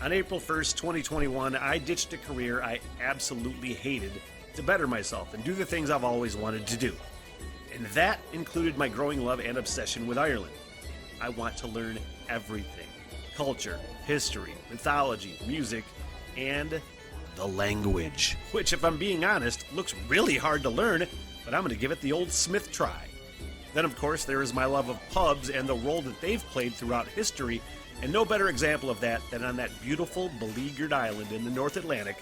On April 1st, 2021, I ditched a career I absolutely hated to better myself and do the things I've always wanted to do. And that included my growing love and obsession with Ireland. I want to learn everything: culture, history, mythology, music, and the language. Which, if I'm being honest, looks really hard to learn, but I'm going to give it the old Smith try. Then, of course, there is my love of pubs and the role that they've played throughout history, and no better example of that than on that beautiful, beleaguered island in the North Atlantic,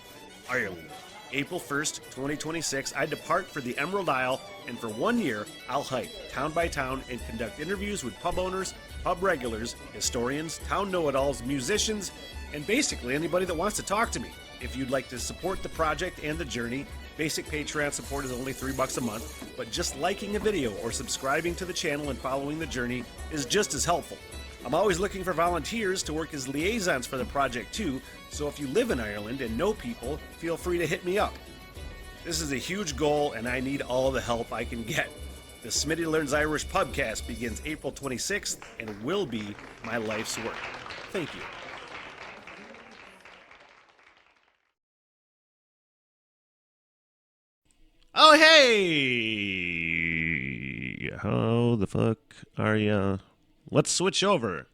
Ireland. April 1st, 2026, I depart for the Emerald Isle, and for 1 year, I'll hike town by town and conduct interviews with pub owners, pub regulars, historians, town know-it-alls, musicians, and basically anybody that wants to talk to me. If you'd like to support the project and the journey, basic Patreon support is only $3 a month, but just liking a video or subscribing to the channel and following the journey is just as helpful. I'm always looking for volunteers to work as liaisons for the project too, so if you live in Ireland and know people, feel free to hit me up. This is a huge goal and I need all the help I can get. The Smitty Learns Irish Pubcast begins April 26th and will be my life's work. Thank you. Oh, hey! How the fuck are ya? Let's switch over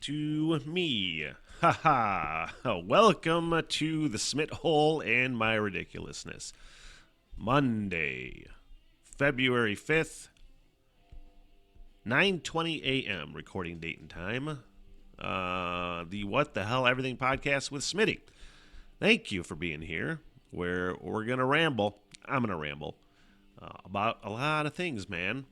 to me. Haha. Welcome to the Smit Hole and my ridiculousness. Monday, February 5th, 9:20 a.m. recording date and time. The What the Hell Everything podcast with Smitty. Thank you for being here, where we're going to ramble. I'm going to ramble about a lot of things, man.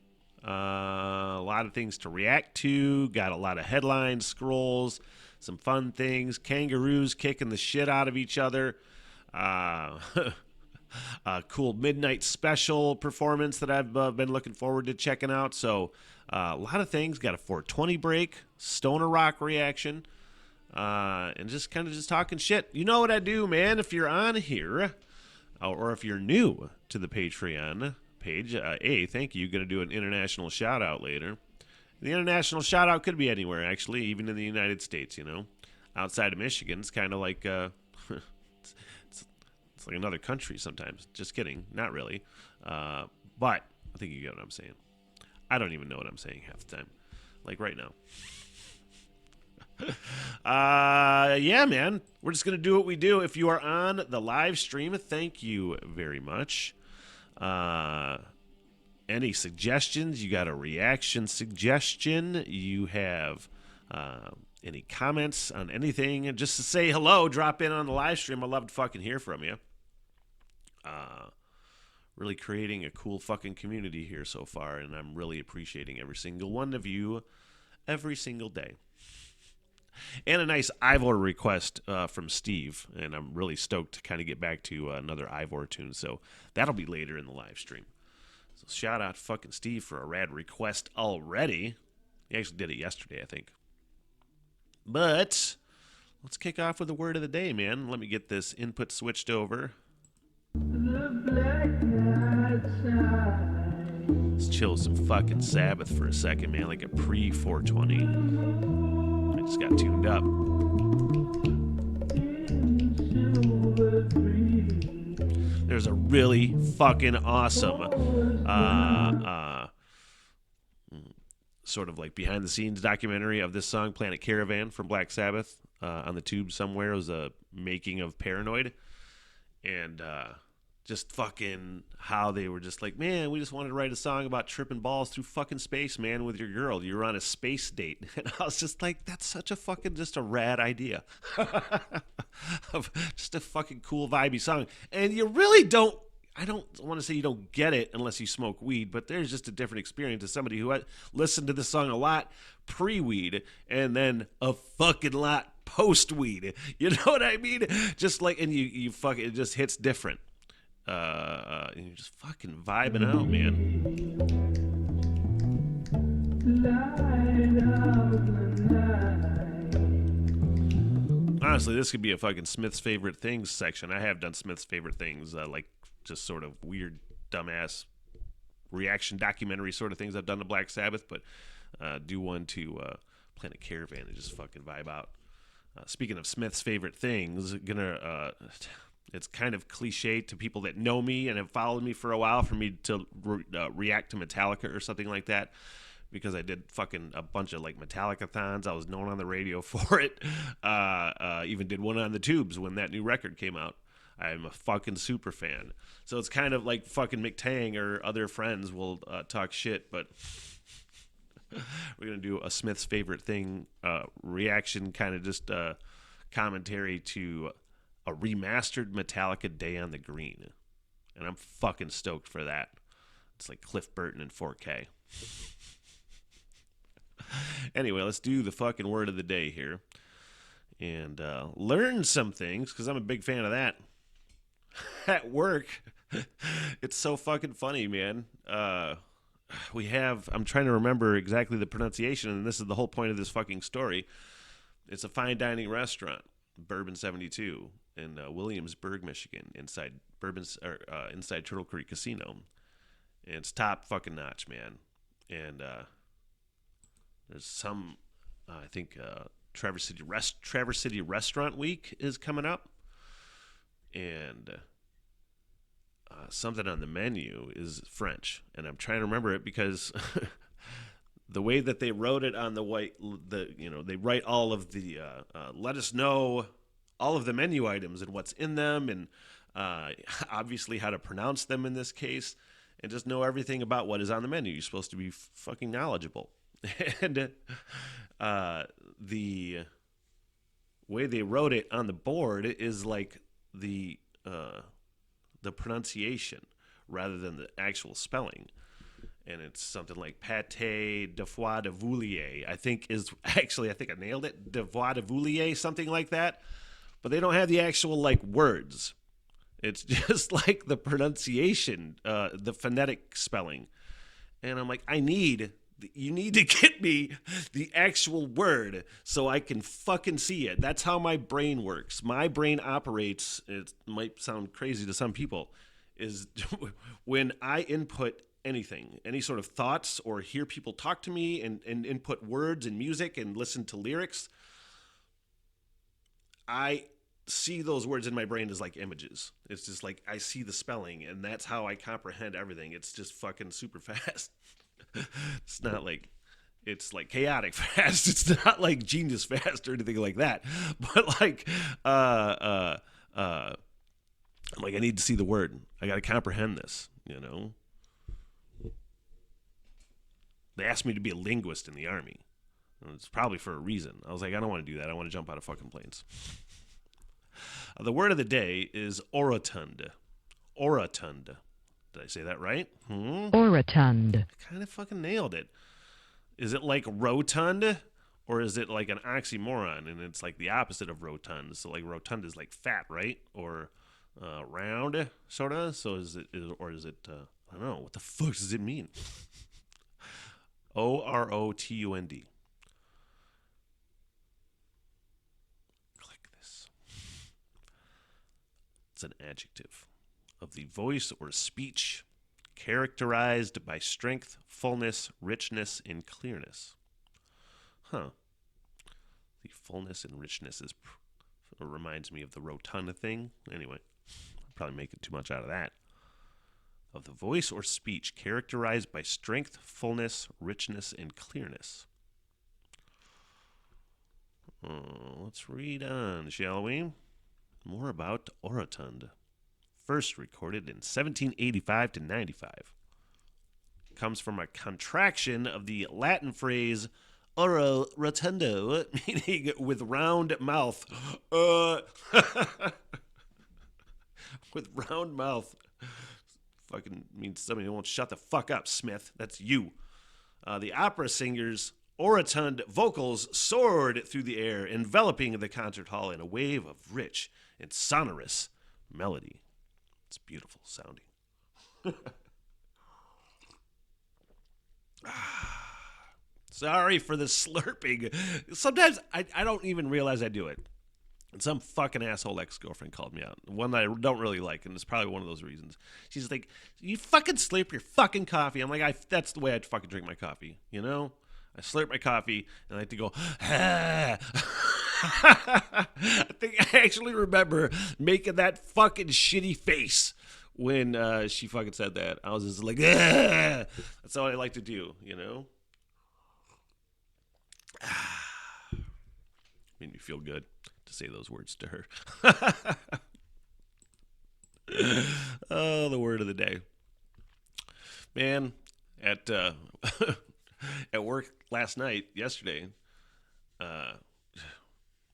A lot of things to react to. Got a lot of headlines, scrolls, some fun things. Kangaroos kicking the shit out of each other. A cool midnight special performance that I've been looking forward to checking out. So a lot of things. Got a 420 break, Stoner Rock reaction, and just kind of just talking shit. You know what I do, man. If you're on here, or if you're new to the Patreon page, thank you. Going to do an international shout out later. The international shout out could be anywhere, actually, even in the United States. You know, outside of Michigan, it's kind of like it's like another country sometimes. Just kidding, not really. But I think you get what I'm saying. I don't even know what I'm saying half the time, like right now. Yeah, man, we're just gonna do what we do. If you are on the live stream, thank you very much. Any suggestions? You got a reaction suggestion? You have any comments on anything? Just to say hello, drop in on the live stream. I'd love to fucking hear from you. Really creating a cool fucking community here so far, and I'm really appreciating every single one of you every single day. And a nice Ivor request from Steve, and I'm really stoked to kind of get back to another Ivor tune, so that'll be later in the live stream. So shout out to fucking Steve for a rad request already. He actually did it yesterday, I think. But let's kick off with the word of the day, man. Let me get this input switched over. Let's chill some fucking Sabbath for a second, man, like a pre-420. I just got tuned up. There's a really fucking awesome sort of like behind the scenes documentary of this song, Planet Caravan from Black Sabbath, on the tube somewhere. It was a making of Paranoid. And just fucking how they were just like, man, we just wanted to write a song about tripping balls through fucking space, man, with your girl. You were on a space date. And I was just like, that's such a fucking, just a rad idea. Of just a fucking cool, vibey song. And you really don't, I don't want to say you don't get it unless you smoke weed, but there's just a different experience as somebody who listened to this song a lot pre-weed and then a fucking lot post-weed. You know what I mean? Just like, and you fucking, it just hits different. And you're just fucking vibing out, man. Honestly, this could be a fucking Smith's favorite things section. I have done Smith's favorite things, like just sort of weird, dumbass reaction documentary sort of things I've done to Black Sabbath, but do one to Planet Caravan and just fucking vibe out. Speaking of Smith's favorite things, it's kind of cliche to people that know me and have followed me for a while for me to react to Metallica or something like that, because I did fucking a bunch of like Metallica-thons. I was known on the radio for it. Even did one on the tubes when that new record came out. I'm a fucking super fan. So it's kind of like fucking McTang or other friends will talk shit, but we're going to do a Smith's favorite thing reaction, kind of just commentary to a remastered Metallica Day on the Green. And I'm fucking stoked for that. It's like Cliff Burton in 4K. Anyway, let's do the fucking word of the day here. And learn some things, because I'm a big fan of that. At work, it's so fucking funny, man. I'm trying to remember exactly the pronunciation, and this is the whole point of this fucking story. It's a fine dining restaurant, Bourbon 72, in Williamsburg, Michigan, inside Turtle Creek Casino. And it's top fucking notch, man. And there's some, I think, Traverse City Restaurant Week is coming up. And something on the menu is French, and I'm trying to remember it because the way that they wrote it on they write all of the let us know all of the menu items and what's in them, and obviously how to pronounce them in this case, and just know everything about what is on the menu. You're supposed to be fucking knowledgeable, and the way they wrote it on the board is like the pronunciation rather than the actual spelling, and it's something like pâté de foie de voulier. I think I nailed it, de foie de voulier, something like that. But they don't have the actual like words. It's just like the pronunciation, the phonetic spelling, and I'm like, you need to get me the actual word so I can fucking see it. That's how my brain works. My brain operates, it might sound crazy to some people, is when I input anything, any sort of thoughts, or hear people talk to me and input words and music and listen to lyrics, I see those words in my brain as like images. It's just like I see the spelling, and that's how I comprehend everything. It's just fucking super fast. It's not like it's like chaotic fast. It's not like genius fast or anything like that. But like, I'm like, I need to see the word. I got to comprehend this. You know. They asked me to be a linguist in the Army. It's probably for a reason. I was like, I don't want to do that. I want to jump out of fucking planes. The word of the day is orotund. Orotund. Did I say that right? Orotund. I kind of fucking nailed it. Is it like rotund, or is it like an oxymoron, and it's like the opposite of rotund? So like rotund is like fat, right? Or round, sort of? So is it I don't know. What the fuck does it mean? Orotund. Click this. It's an adjective of the voice or speech, characterized by strength, fullness, richness, and clearness. The fullness and richness reminds me of the rotunda thing. Anyway, I'm probably making too much out of that. Of the voice or speech, characterized by strength, fullness, richness, and clearness. Let's read on, shall we? More about orotund. First recorded in 1785 to 95. Comes from a contraction of the Latin phrase oro rotundo, meaning with round mouth. With round mouth. Fucking means somebody who won't shut the fuck up, Smith. That's you. The opera singer's orotund vocals soared through the air, enveloping the concert hall in a wave of rich and sonorous melody. It's beautiful sounding. Sorry for the slurping. Sometimes I don't even realize I do it. And some fucking asshole ex-girlfriend called me out. One that I don't really like, and it's probably one of those reasons. She's like, you fucking slurp your fucking coffee. I'm like, that's the way I fucking drink my coffee, you know? I slurp my coffee, and I like to go, ah. I think I actually remember making that fucking shitty face when she fucking said that. I was just like, "Ugh." That's all I like to do, you know? Made me feel good to say those words to her. Oh, the word of the day. Man, at at work yesterday,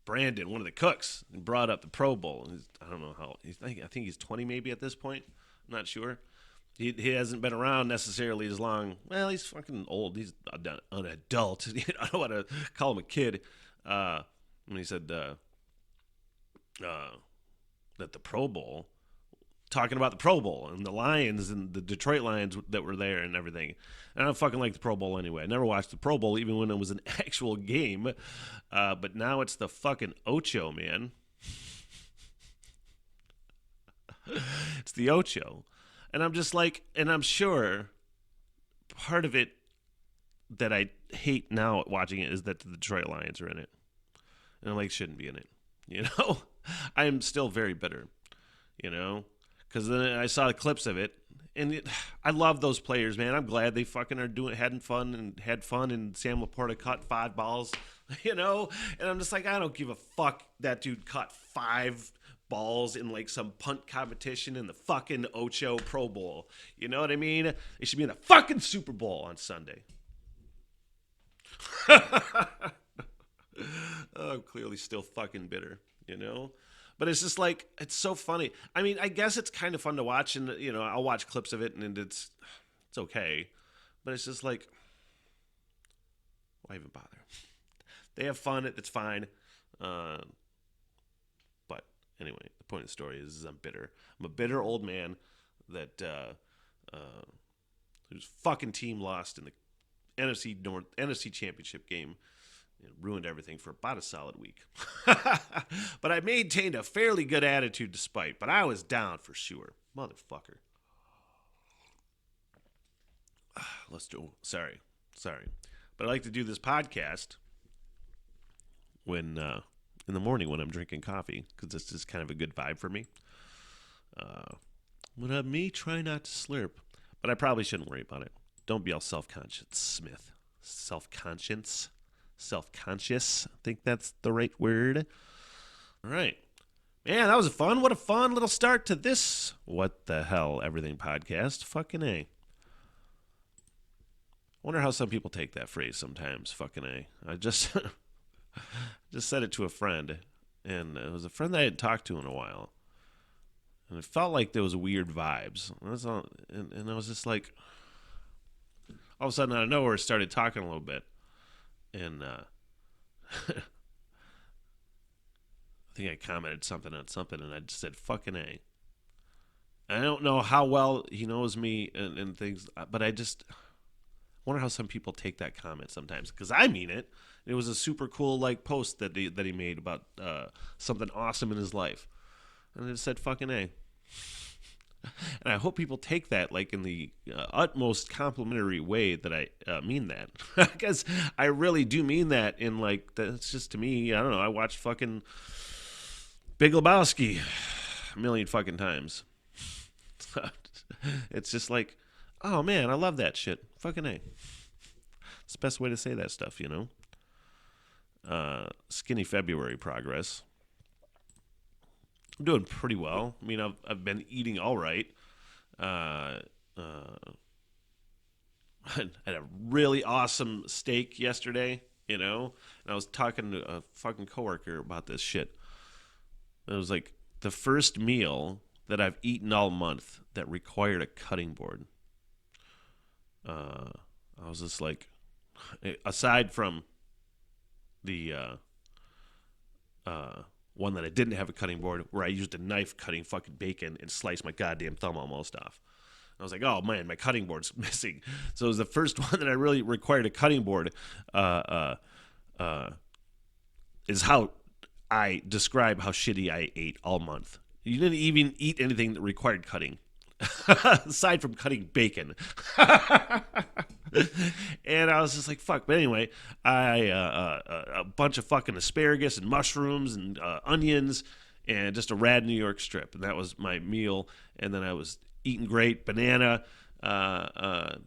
Brandon, one of the cooks, brought up the Pro Bowl. I don't know how. I think he's 20 maybe at this point. I'm not sure. He hasn't been around necessarily as long. Well, he's fucking old. He's an adult. I don't want to call him a kid. When he said that the Pro Bowl, talking about the Pro Bowl and the Lions and the Detroit Lions that were there and everything. And I don't fucking like the Pro Bowl anyway. I never watched the Pro Bowl even when it was an actual game. But now it's the fucking Ocho, man. It's the Ocho. And I'm just like, and I'm sure part of it that I hate now watching it is that the Detroit Lions are in it. And I'm like, shouldn't be in it. You know? I am still very bitter. You know? Because then I saw the clips of it, and I love those players, man. I'm glad they fucking are had fun, and Sam Laporta caught 5 balls, you know? And I'm just like, I don't give a fuck that dude caught 5 balls in like some punt competition in the fucking Ocho Pro Bowl. You know what I mean? They should be in the fucking Super Bowl on Sunday. Oh, I'm clearly still fucking bitter, you know? But it's just like, it's so funny. I mean, I guess it's kind of fun to watch, and, you know, I'll watch clips of it, and it's okay. But it's just like, why even bother? They have fun, it's fine. But anyway, the point of the story is I'm bitter. I'm a bitter old man that whose fucking team lost in the NFC Championship game. It ruined everything for about a solid week. But I maintained a fairly good attitude despite. But I was down for sure. Motherfucker. Sorry. But I like to do this podcast when in the morning when I'm drinking coffee. Because it's just kind of a good vibe for me. When I may try not to slurp. But I probably shouldn't worry about it. Don't be all self-conscious, Smith. Self-conscious. I think that's the right word. All right. Man, that was fun. What a fun little start to this What the Hell Everything podcast. Fucking A. I wonder how some people take that phrase sometimes. Fucking A. I just said it to a friend, and it was a friend that I hadn't talked to in a while. And it felt like there was weird vibes. And I was just like, all of a sudden out of nowhere, started talking a little bit. And I think I commented something on something, and I just said, fucking A. I don't know how well he knows me and things, but I just wonder how some people take that comment sometimes, because I mean it. It was a super cool like post that he made about something awesome in his life. And it said, fucking A. And I hope people take that like in the utmost complimentary way that I mean that. Because I really do mean that in like, that's just to me, I don't know, I watched fucking Big Lebowski a million fucking times. It's just like, oh man, I love that shit. Fucking A. It's the best way to say that stuff, you know? Skinny February progress. I'm doing pretty well. I mean, I've been eating all right. I had a really awesome steak yesterday, you know? And I was talking to a fucking coworker about this shit. It was like the first meal that I've eaten all month that required a cutting board. I was just like, aside from the one that I didn't have a cutting board, where I used a knife cutting fucking bacon and sliced my goddamn thumb almost off. I was like, oh man, my cutting board's missing. So it was the first one that I really required a cutting board. Is how I describe how shitty I ate all month. You didn't even eat anything that required cutting, aside from cutting bacon. And I was just like, fuck. But anyway, a bunch of fucking asparagus and mushrooms and onions and just a rad New York strip. And that was my meal. And then I was eating great, banana,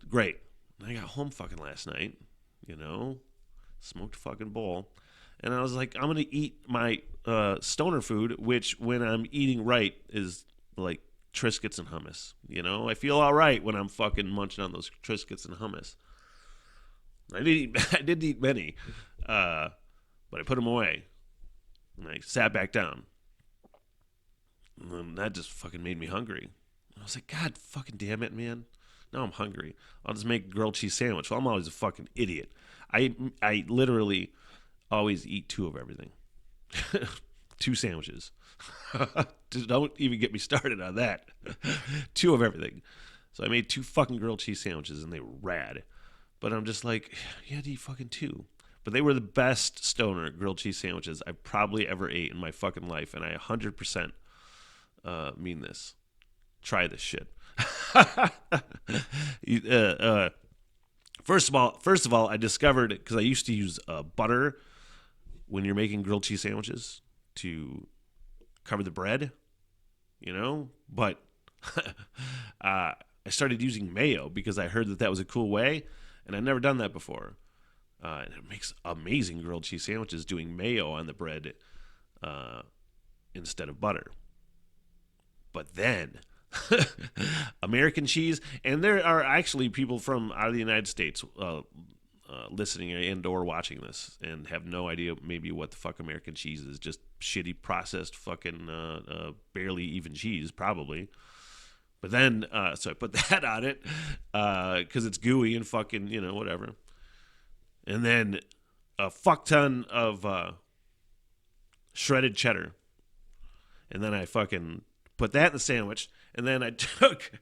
great. And I got home fucking last night, smoked a fucking bowl. And I was like, I'm going to eat my stoner food, which when I'm eating right is like Triscuits and hummus. I feel all right when I'm fucking munching on those Triscuits and hummus. I did eat many, but I put them away. And I sat back down. And then that just fucking made me hungry. I was like, God fucking damn it, man. Now I'm hungry. I'll just make a grilled cheese sandwich. Well, I'm always a fucking idiot. I literally always eat two of everything. Two sandwiches. Don't even get me started on that. Two of everything. So I made two fucking grilled cheese sandwiches, and they were rad. But I'm just like, you had to eat fucking two. But they were the best stoner grilled cheese sandwiches I've probably ever ate in my fucking life, and I 100% mean this. Try this shit. First of all, I discovered, because I used to use butter when you're making grilled cheese sandwiches to cover the bread, but I started using mayo because I heard that was a cool way, and I'd never done that before. And it makes amazing grilled cheese sandwiches doing mayo on the bread instead of butter. But then American cheese, and there are actually people from out of the United States listening and or watching this and have no idea maybe what the fuck American cheese is. Just shitty processed fucking barely even cheese probably. But then so I put that on it because it's gooey and fucking whatever. And then a fuck ton of shredded cheddar. And then I fucking put that in the sandwich. And then I took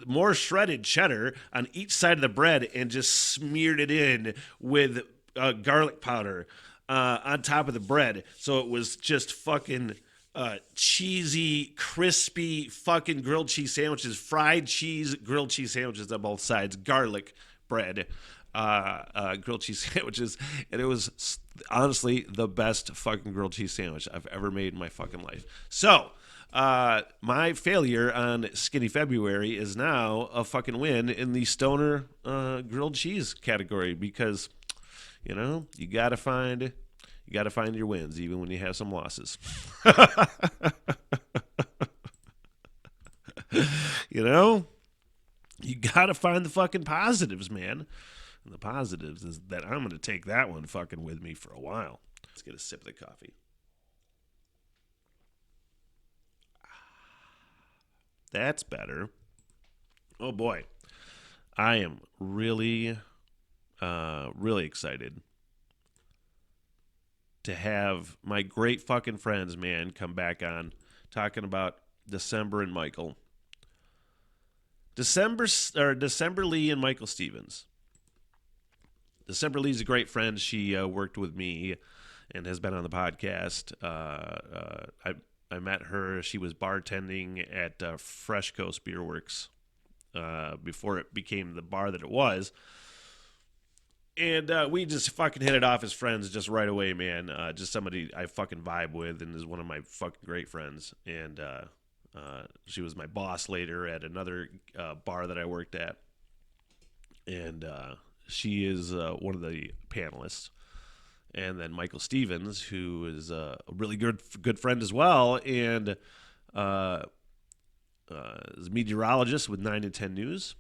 more shredded cheddar on each side of the bread and just smeared it in with garlic powder on top of the bread. So it was just fucking cheesy, crispy fucking grilled cheese sandwiches, fried cheese grilled cheese sandwiches on both sides, garlic bread. Grilled cheese sandwiches, and it was honestly the best fucking grilled cheese sandwich I've ever made in my fucking life. So, my failure on Skinny February is now a fucking win in the stoner grilled cheese category because, you gotta find your wins even when you have some losses. You gotta find the fucking positives, man. And the positives is that I'm going to take that one fucking with me for a while. Let's get a sip of the coffee. That's better. Oh boy. I am really, really excited to have my great fucking friends, man, come back on talking about December and Michael. December Lee and Michael Stevens. December Lee's a great friend. She worked with me and has been on the podcast. I met her. She was bartending at Fresh Coast Beer Works before it became the bar that it was. And we just fucking hit it off as friends just right away, man. Just somebody I fucking vibe with and is one of my fucking great friends. And she was my boss later at another bar that I worked at. And she is one of the panelists. And then Michael Stevens, who is a really good friend as well, and is a meteorologist with 9 to 10 News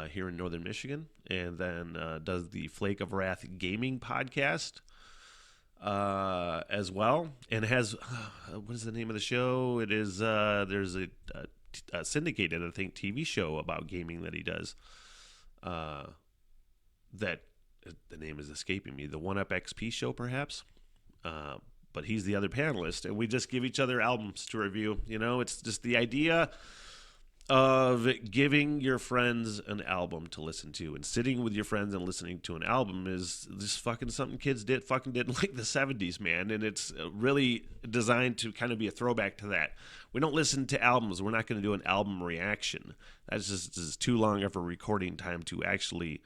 here in Northern Michigan, and then does the Flake of Wrath gaming podcast as well, and has what is the name of the show? It is there's a syndicated, I think, TV show about gaming that he does. That the name is escaping me. The 1UP XP show, perhaps. But he's the other panelist, and we just give each other albums to review. It's just the idea of giving your friends an album to listen to, and sitting with your friends and listening to an album is just fucking something kids did in like the 70s, man. And it's really designed to kind of be a throwback to that. We don't listen to albums. We're not going to do an album reaction. That's just too long of a recording time to actually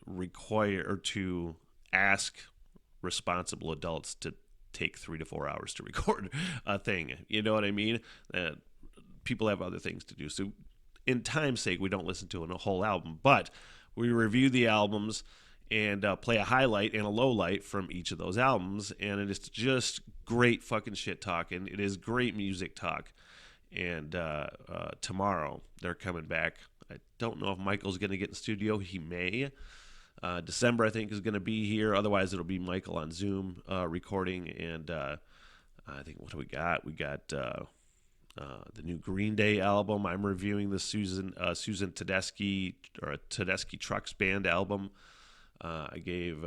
require or to ask responsible adults to take 3 to 4 hours to record a thing. You know what I mean? People have other things to do. So in time's sake, we don't listen to a whole album, but we review the albums and play a highlight and a low light from each of those albums. And it is just great fucking shit talk. And it is great music talk. And tomorrow they're coming back. I don't know if Michael's going to get in the studio. He may. December, I think, is going to be here. Otherwise, it'll be Michael on Zoom recording. And I think, what do we got? We got the new Green Day album. I'm reviewing the Susan Tedeschi or Tedeschi Trucks Band album. I gave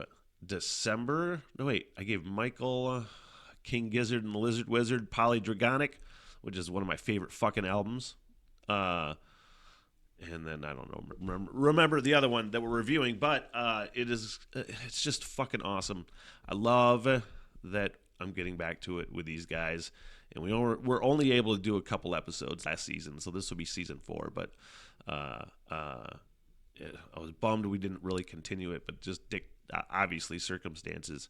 Michael King Gizzard and the Lizard Wizard Polydragonic, which is one of my favorite fucking albums. And then I don't know, remember the other one that we're reviewing, but it's just fucking awesome. I love that I'm getting back to it with these guys, and we're only able to do a couple episodes last season, so this will be season 4. But I was bummed we didn't really continue it, but just obviously circumstances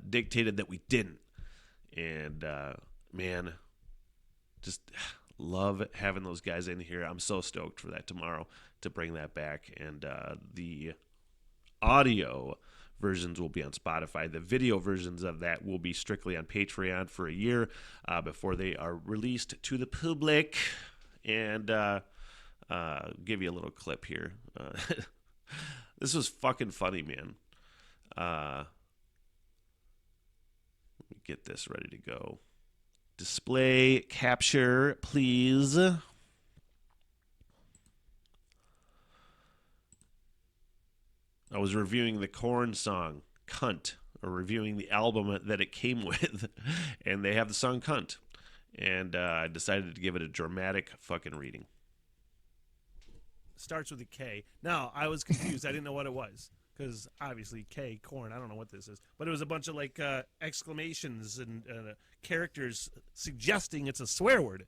dictated that we didn't. And man, just love having those guys in here. I'm so stoked for that tomorrow to bring that back. And the audio versions will be on Spotify. The video versions of that will be strictly on Patreon for a year before they are released to the public. And give you a little clip here. This was fucking funny, man. Let me get this ready to go. Display capture, please. I was reviewing the Korn song, Cunt, or reviewing the album that it came with, and they have the song Cunt. And I decided to give it a dramatic fucking reading. Starts with a K. Now, I was confused. I didn't know what it was. Because obviously K, Korn, I don't know what this is. But it was a bunch of like exclamations and characters suggesting it's a swear word.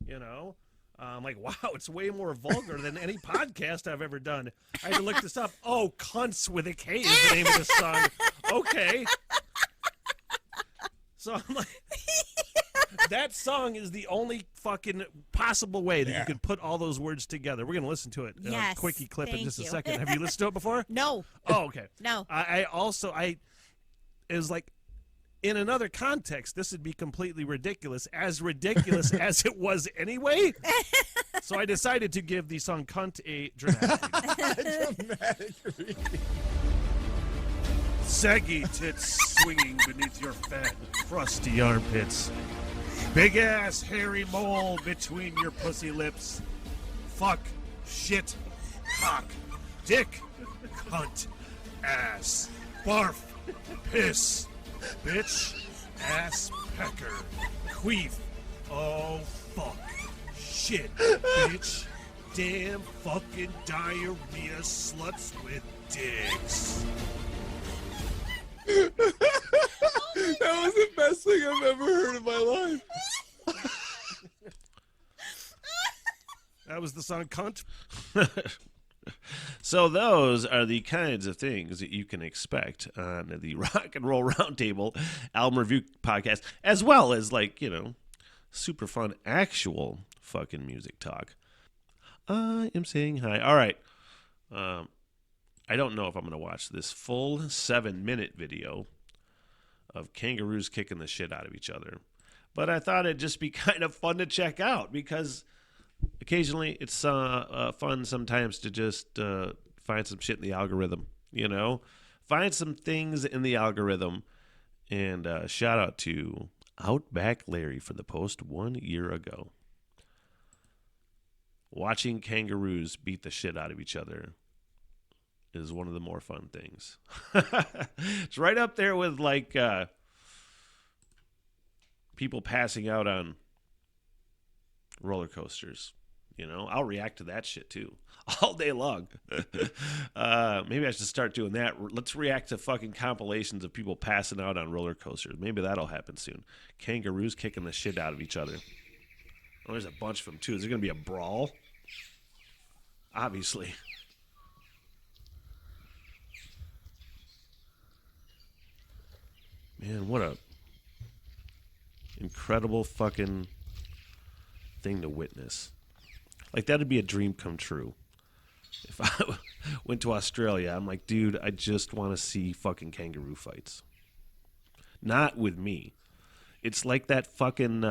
You know? I'm like, wow, it's way more vulgar than any podcast I've ever done. I had to look this up. Oh, Cunts with a K is the name of the song. Okay. So I'm like, that song is the only fucking possible way that you could put all those words together. We're going to listen to it. Yes, quickie clip in just a you. second. Have you listened to it before? No. Oh, okay. No. It was like, in another context, this would be completely ridiculous as it was anyway. So I decided to give the song Cunt a dramatic reading. Saggy tits swinging beneath your fat, crusty armpits. Big ass hairy mole between your pussy lips. Fuck, shit, cock, dick, cunt, ass, barf, piss, bitch, ass, pecker, queef, oh fuck, shit, bitch, damn fucking diarrhea sluts with dicks. That was the best thing I've ever heard in my life. That was the song Cunt. So those are the kinds of things that you can expect on the Rock and Roll Roundtable album review podcast, as well as, like, you know, super fun actual fucking music talk. I am saying hi. All right. I don't know if I'm going to watch this full 7-minute video of kangaroos kicking the shit out of each other, but I thought it'd just be kind of fun to check out because occasionally it's fun sometimes to just find some shit in the algorithm, you know? Find some things in the algorithm. And shout out to Outback Larry for the post 1 year ago. Watching kangaroos beat the shit out of each other is one of the more fun things. It's right up there with, like, people passing out on roller coasters. You know, I'll react to that shit too, all day long. Maybe I should start doing that. Let's react to fucking compilations of people passing out on roller coasters. Maybe that'll happen soon. Kangaroos kicking the shit out of each other. Oh, there's a bunch of them too. Is there gonna be a brawl? Obviously. Man, what a incredible fucking thing to witness. Like, that'd be a dream come true. If I went to Australia, I'm like, dude, I just want to see fucking kangaroo fights. Not with me. It's like that fucking,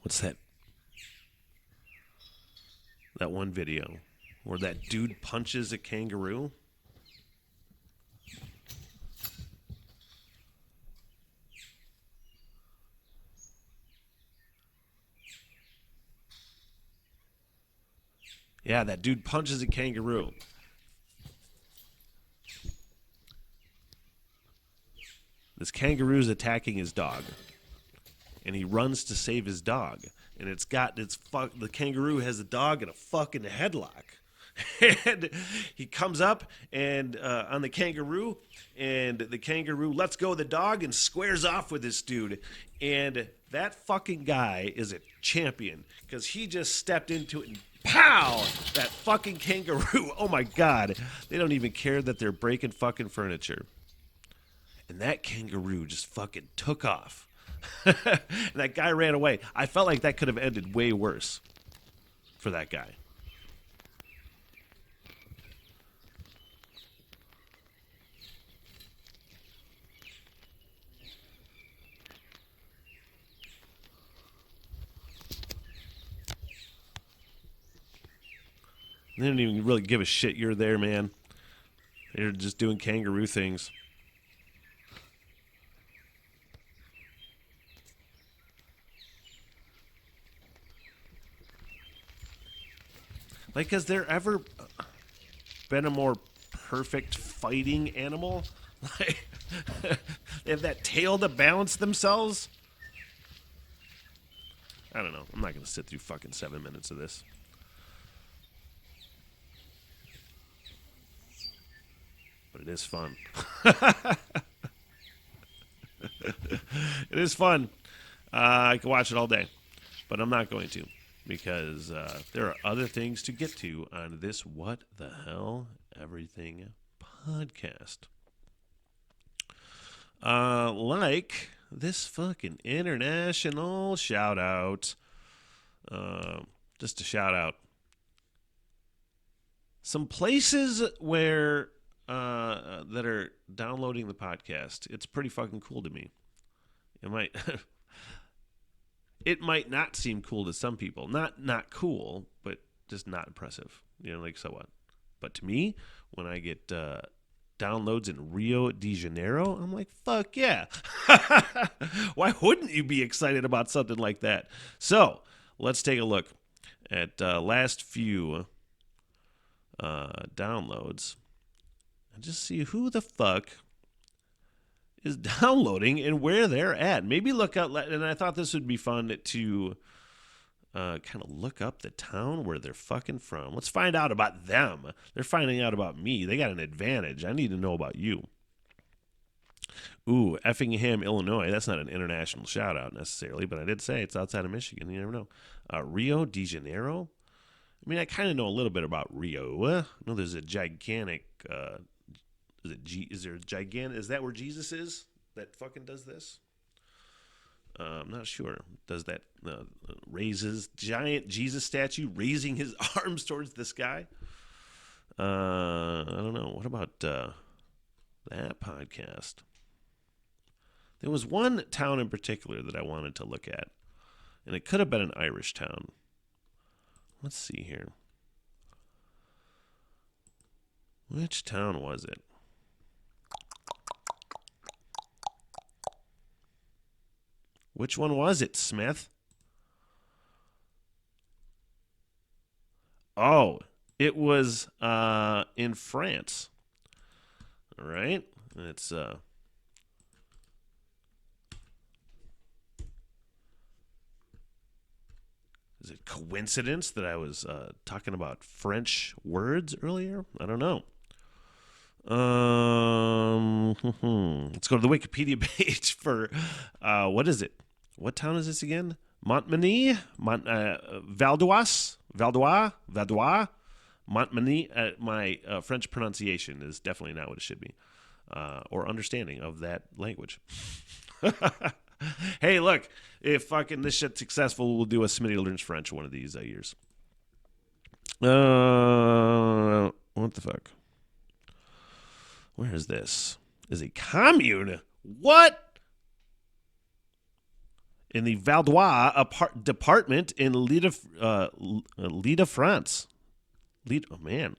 what's that? That one video where that dude punches a kangaroo. Yeah, that dude punches a kangaroo. This kangaroo's attacking his dog. And he runs to save his dog. And the kangaroo has the dog in a fucking headlock. And he comes up and on the kangaroo, and the kangaroo lets go of the dog and squares off with this dude. And that fucking guy is a champion because he just stepped into it and pow! That fucking kangaroo. Oh my God. They don't even care that they're breaking fucking furniture. And that kangaroo just fucking took off. And that guy ran away. I felt like that could have ended way worse for that guy. They didn't even really give a shit you're there, man. They're just doing kangaroo things. Like, has there ever been a more perfect fighting animal? Like, they have that tail to balance themselves? I don't know. I'm not going to sit through fucking 7 minutes of this. But it is fun. It is fun. I can watch it all day. But I'm not going to. Because there are other things to get to on this What the Hell Everything podcast. Like this fucking international shout out. Just a shout out. Some places where that are downloading the podcast. It's pretty fucking cool to me. It might it might not seem cool to some people. Not cool, but just not impressive. You know, like, so what? But to me, when I get downloads in Rio de Janeiro, I'm like, fuck yeah. Why wouldn't you be excited about something like that? So let's take a look at last few downloads and just see who the fuck is downloading and where they're at. Maybe look out, and I thought this would be fun to kind of look up the town where they're fucking from. Let's find out about them. They're finding out about me. They got an advantage. I need to know about you. Ooh, Effingham, Illinois. That's not an international shout out necessarily, but I did say it's outside of Michigan. You never know. Rio de Janeiro. I mean, I kind of know a little bit about Rio. I know there's a gigantic. Is that where Jesus is? That fucking does this? I'm not sure. Does that raises giant Jesus statue raising his arms towards the sky? I don't know. What about that podcast? There was one town in particular that I wanted to look at, and it could have been an Irish town. Let's see here. Which town was it? Which one was it, Smith? Oh, it was in France. All right. It's is it coincidence that I was talking about French words earlier? I don't know. Let's go to the Wikipedia page for what is it? What town is this again? Montmagny, Valdois, Montmagny. My French pronunciation is definitely not what it should be, or understanding of that language. Hey, look, if fucking this shit's successful, we'll do a Smitty Learns French one of these years. What the fuck? Where is this? Is a commune? What? In the Valdois department in Lille, France. Oh, man.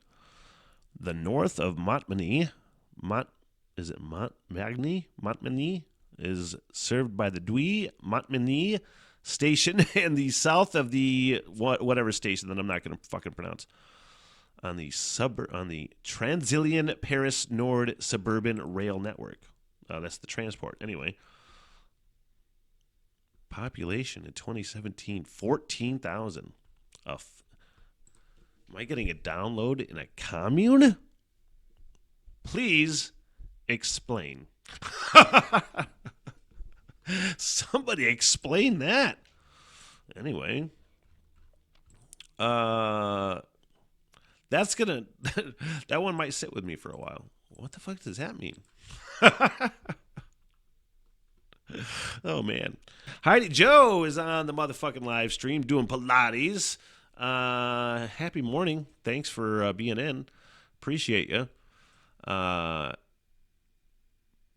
The north of Montmagny. Is it Montmagny? Montmagny is served by the Douai-Montmagny station, and the south of the whatever station that I'm not going to fucking pronounce. On the Transilien Paris Nord suburban rail network. That's the transport. Anyway. Population in 2017, 14,000. Am I getting a download in a commune? Please explain. Somebody explain that. Anyway. That's gonna... that one might sit with me for a while. What the fuck does that mean? Oh, man. Heidi Joe is on the motherfucking live stream doing Pilates. Happy morning. Thanks for being in. Appreciate you.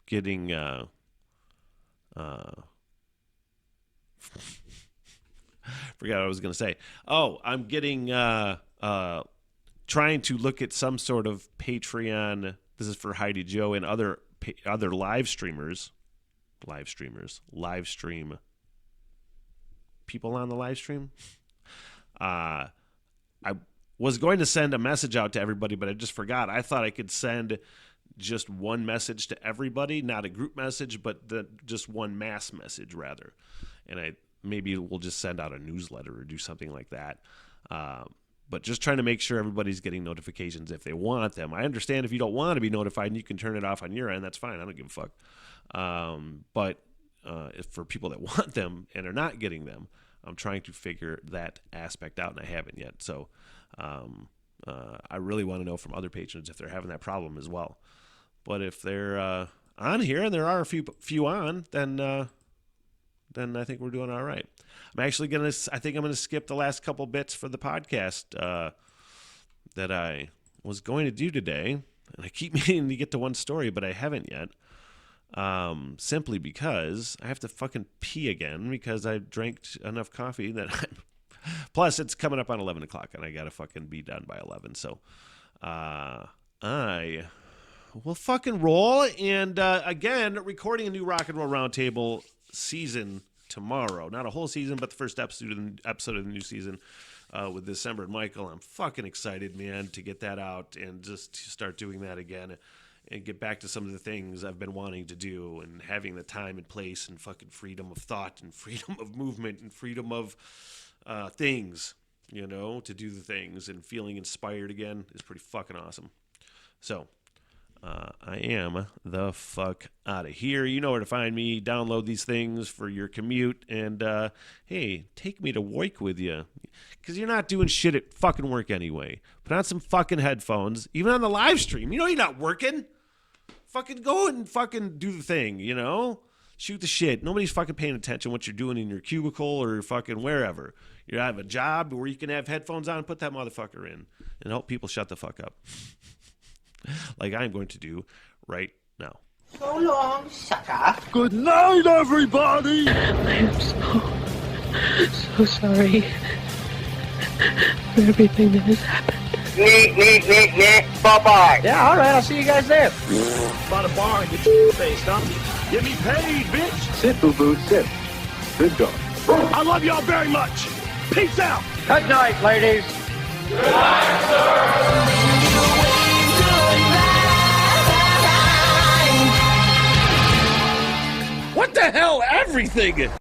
Getting... forgot what I was going to say. Oh, I'm getting... trying to look at some sort of Patreon. This is for Heidi Joe and other live streamers. Live stream people on the live stream. I was going to send a message out to everybody, but I just forgot. I thought I could send just one message to everybody, not a group message, but just one mass message rather. And maybe we'll just send out a newsletter or do something like that. But just trying to make sure everybody's getting notifications if they want them. I understand if you don't want to be notified and you can turn it off on your end, that's fine. I don't give a fuck. But if for people that want them and are not getting them, I'm trying to figure that aspect out, and I haven't yet. So I really want to know from other patrons if they're having that problem as well. But if they're on here, and there are a few on, then I think we're doing all right. I think I'm gonna skip the last couple bits for the podcast that I was going to do today, and I keep meaning to get to one story, but I haven't yet. Simply because I have to fucking pee again because I drank enough coffee that plus it's coming up on 11 o'clock and I gotta fucking be done by 11. So, I will fucking roll. And, again, recording a new Rock and Roll Roundtable season tomorrow. Not a whole season, but the first episode of the new season, with December and Michael. I'm fucking excited, man, to get that out and just to start doing that again. And get back to some of the things I've been wanting to do and having the time and place and fucking freedom of thought and freedom of movement and freedom of things, to do the things, and feeling inspired again is pretty fucking awesome. So, I am the fuck out of here. You know where to find me. Download these things for your commute. And, hey, take me to work with you. Because you're not doing shit at fucking work anyway. Put on some fucking headphones. Even on the live stream. You're not working. Fucking go and fucking do the thing, Shoot the shit. Nobody's fucking paying attention what you're doing in your cubicle or fucking wherever. You have a job where you can have headphones on, put that motherfucker in, and help people shut the fuck up. Like I'm going to do right now. So long, sucker. Good night, everybody! I'm so sorry for everything that has happened. Neat. Bye-bye. Yeah, all right, I'll see you guys there. By the bar and get your face, huh? Get me paid, bitch! Sit, boo-boo, sit. Good dog. I love y'all very much! Peace out! Good night, ladies. What the hell? Everything!